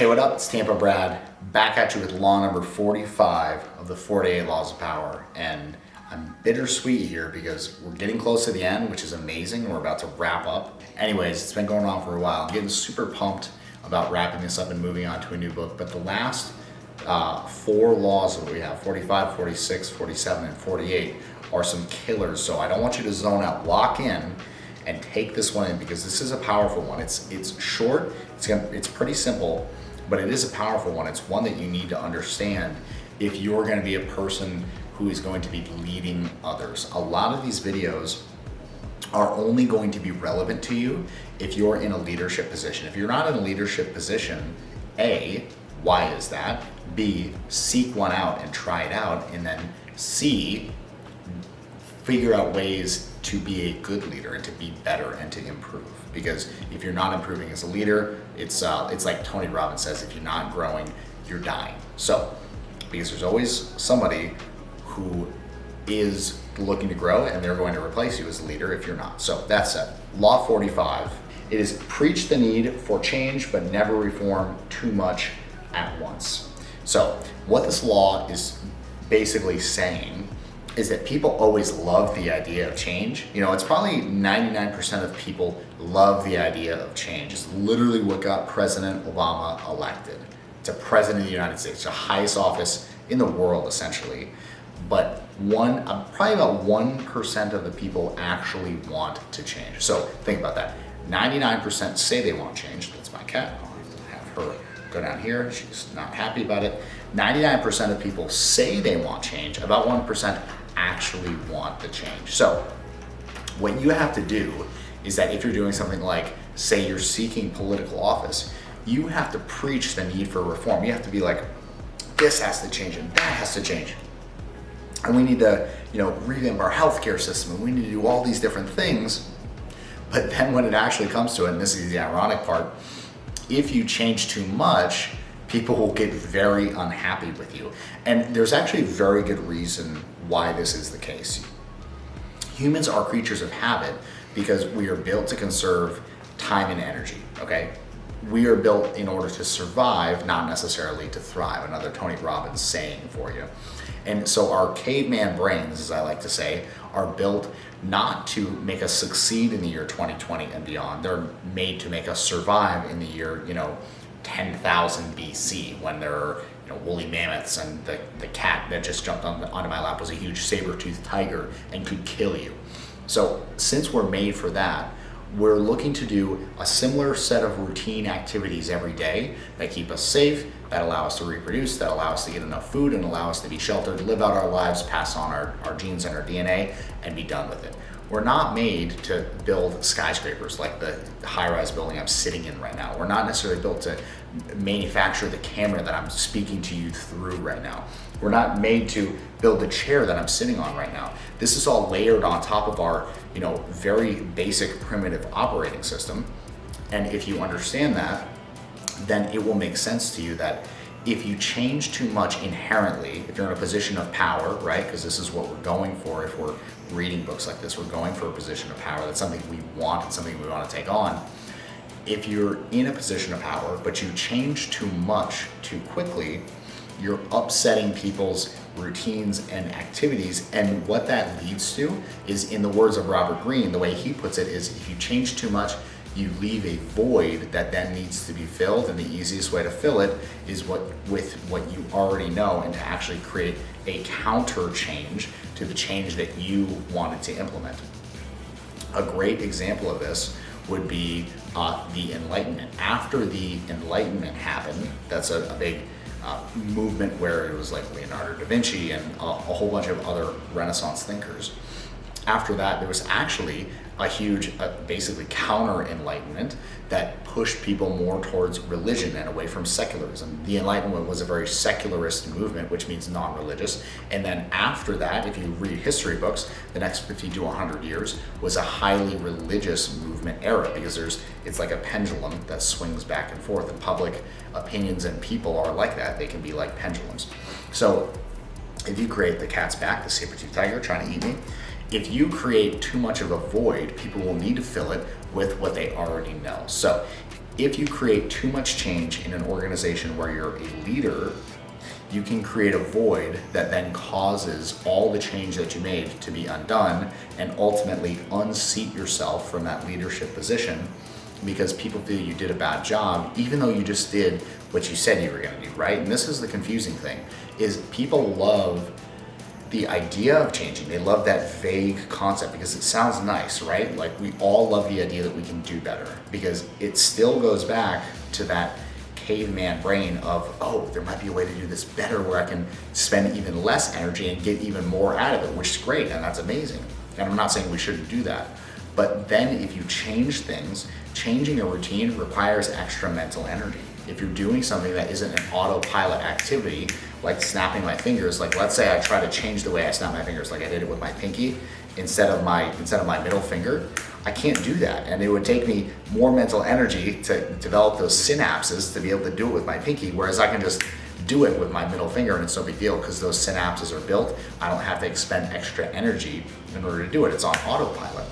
Hey, what up? It's Tampa Brad, back at you with law number 45 of the 48 Laws of Power. And I'm bittersweet here because we're getting close to the end, which is amazing. We're about to wrap up. Anyways, it's been going on for a while. I'm getting super pumped about wrapping this up and moving on to a new book. But the last four laws that we have, 45, 46, 47, and 48, are some killers. So I don't want you to zone out. Lock in and take this one in because this is a powerful one. It's short, it's pretty simple, but it is a powerful one. It's one that you need to understand if you're going to be a person who is going to be leading others. A lot of these videos are only going to be relevant to you if you're in a leadership position. If you're not in a leadership position, A, why is that? B, seek one out and try it out. And then C, figure out ways to be a good leader and to be better and to improve. Because if you're not improving as a leader, it's like Tony Robbins says, if you're not growing, you're dying. So, because there's always somebody who is looking to grow and they're going to replace you as a leader if you're not. So that said, Law 45, it is preach the need for change, but never reform too much at once. So what this law is basically saying is that people always love the idea of change. You know, it's probably 99% of people love the idea of change. It's literally what got President Obama elected to President of the United States, the highest office in the world, essentially. But probably about 1% of the people actually want to change. So think about that. 99% say they want change. That's my cat. I'll have her go down here. She's not happy about it. 99% of people say they want change. About 1% actually want the change. So what you have to do is that if you're doing something like, say you're seeking political office, you have to preach the need for reform. You have to be like, this has to change and that has to change. And we need to, revamp our healthcare system, and we need to do all these different things. But then when it actually comes to it, and this is the ironic part, if you change too much, people will get very unhappy with you. And there's actually a very good reason why this is the case. Humans are creatures of habit because we are built to conserve time and energy, okay? We are built in order to survive, not necessarily to thrive. Another Tony Robbins saying for you. And so our caveman brains, as I like to say, are built not to make us succeed in the year 2020 and beyond. They're made to make us survive in the year, 10,000 BC, when there are woolly mammoths and the cat that just jumped onto my lap was a huge saber-toothed tiger and could kill you. So since we're made for that, we're looking to do a similar set of routine activities every day that keep us safe, that allow us to reproduce, that allow us to get enough food and allow us to be sheltered, live out our lives, pass on our genes and our DNA, and be done with it. We're not made to build skyscrapers like the high-rise building I'm sitting in right now. We're not necessarily built to manufacture the camera that I'm speaking to you through right now. We're not made to build the chair that I'm sitting on right now. This is all layered on top of our, very basic primitive operating system. And if you understand that, then it will make sense to you that if you change too much inherently, if you're in a position of power, right? Because this is what we're going for if we're reading books like this. We're going for a position of power. That's something we want and something we want to take on. If you're in a position of power, but you change too much too quickly, you're upsetting people's routines and activities. And what that leads to is, in the words of Robert Greene, the way he puts it is, if you change too much, you leave a void that then needs to be filled, and the easiest way to fill it is with what you already know, and to actually create a counter change to the change that you wanted to implement. A great example of this would be the Enlightenment. After the Enlightenment happened, that's a big movement where it was like Leonardo da Vinci and a whole bunch of other Renaissance thinkers. After that, there was actually a huge, basically counter-enlightenment that pushed people more towards religion and away from secularism. The Enlightenment was a very secularist movement, which means non-religious. And then after that, if you read history books, the next 50 to 100 years was a highly religious movement era, because it's like a pendulum that swings back and forth, and public opinions and people are like that. They can be like pendulums. So if you create the cat's back, the saber-toothed tiger trying to eat me, if you create too much of a void, people will need to fill it with what they already know. So if you create too much change in an organization where you're a leader, you can create a void that then causes all the change that you made to be undone and ultimately unseat yourself from that leadership position because people feel you did a bad job, even though you just did what you said you were gonna do, right? And this is the confusing thing, is people love the idea of changing. They love that vague concept because it sounds nice, right? Like we all love the idea that we can do better because it still goes back to that caveman brain of, oh, there might be a way to do this better where I can spend even less energy and get even more out of it, which is great and that's amazing. And I'm not saying we shouldn't do that. But then if you change things, changing a routine requires extra mental energy. If you're doing something that isn't an autopilot activity, like snapping my fingers, like let's say I try to change the way I snap my fingers, like I did it with my pinky instead of my middle finger, I can't do that. And it would take me more mental energy to develop those synapses to be able to do it with my pinky, whereas I can just do it with my middle finger and it's no big deal because those synapses are built. I don't have to expend extra energy in order to do it. It's on autopilot.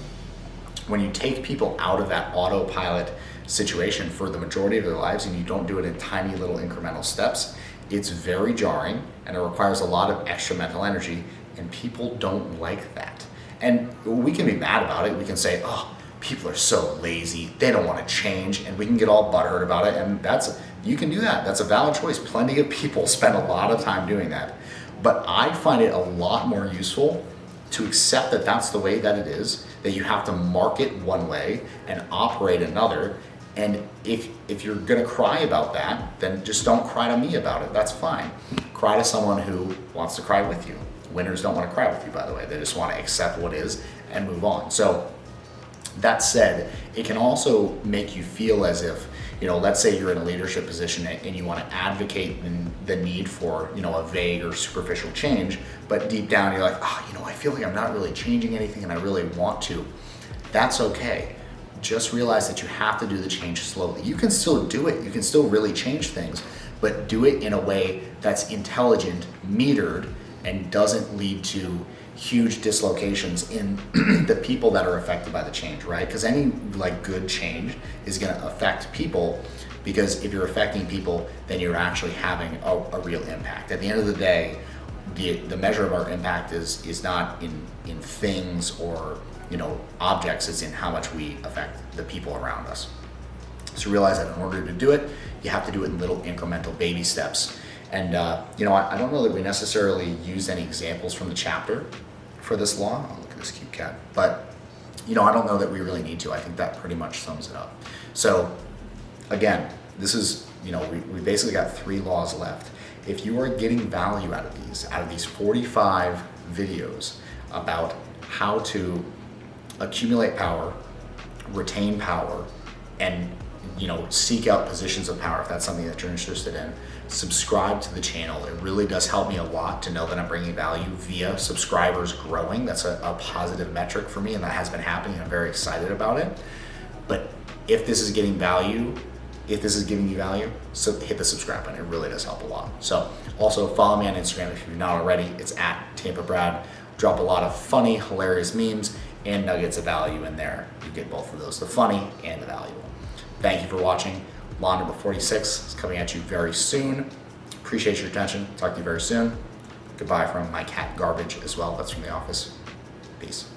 When you take people out of that autopilot situation for the majority of their lives and you don't do it in tiny little incremental steps, it's very jarring and it requires a lot of extra mental energy and people don't like that. And we can be mad about it. We can say, oh, people are so lazy. They don't want to change, and we can get all butthurt about it. And you can do that. That's a valid choice. Plenty of people spend a lot of time doing that. But I find it a lot more useful to accept that that's the way that it is, that you have to market one way and operate another. And if you're gonna cry about that, then just don't cry to me about it. That's fine. Cry to someone who wants to cry with you. Winners don't want to cry with you, by the way. They just want to accept what is and move on. So that said, it can also make you feel as if, let's say you're in a leadership position and you want to advocate the need for, a vague or superficial change, but deep down you're like, I feel like I'm not really changing anything and I really want to. That's okay. Just realize that you have to do the change slowly. You can still do it. You can still really change things, but do it in a way that's intelligent, metered, and doesn't lead to huge dislocations in the people that are affected by the change, right? Because any good change is going to affect people, because if you're affecting people, then you're actually having a real impact. At the end of the day, the measure of our impact is not in things or objects. It's in how much we affect the people around us. So realize that in order to do it, you have to do it in little incremental baby steps. And I don't know that we necessarily used any examples from the chapter for this law. Oh, look at this cute cat. But I don't know that we really need to. I think that pretty much sums it up. So again, this is, we basically got 3 laws left. If you are getting value out of these 45 videos about how to accumulate power, retain power, and seek out positions of power, if that's something that you're interested in, subscribe to the channel. It really does help me a lot to know that I'm bringing value via subscribers growing. That's a positive metric for me, and that has been happening. I'm very excited about it. But if this is getting value, if this is giving you value, so hit the subscribe button. It really does help a lot. So also follow me on Instagram if you're not already. It's at Tampa Brad. Drop a lot of funny, hilarious memes and nuggets of value in there. You get both of those, the funny and the valuable. Thank you for watching. Law number 46 is coming at you very soon. Appreciate your attention. Talk to you very soon. Goodbye from my cat Garbage as well. That's from the office. Peace.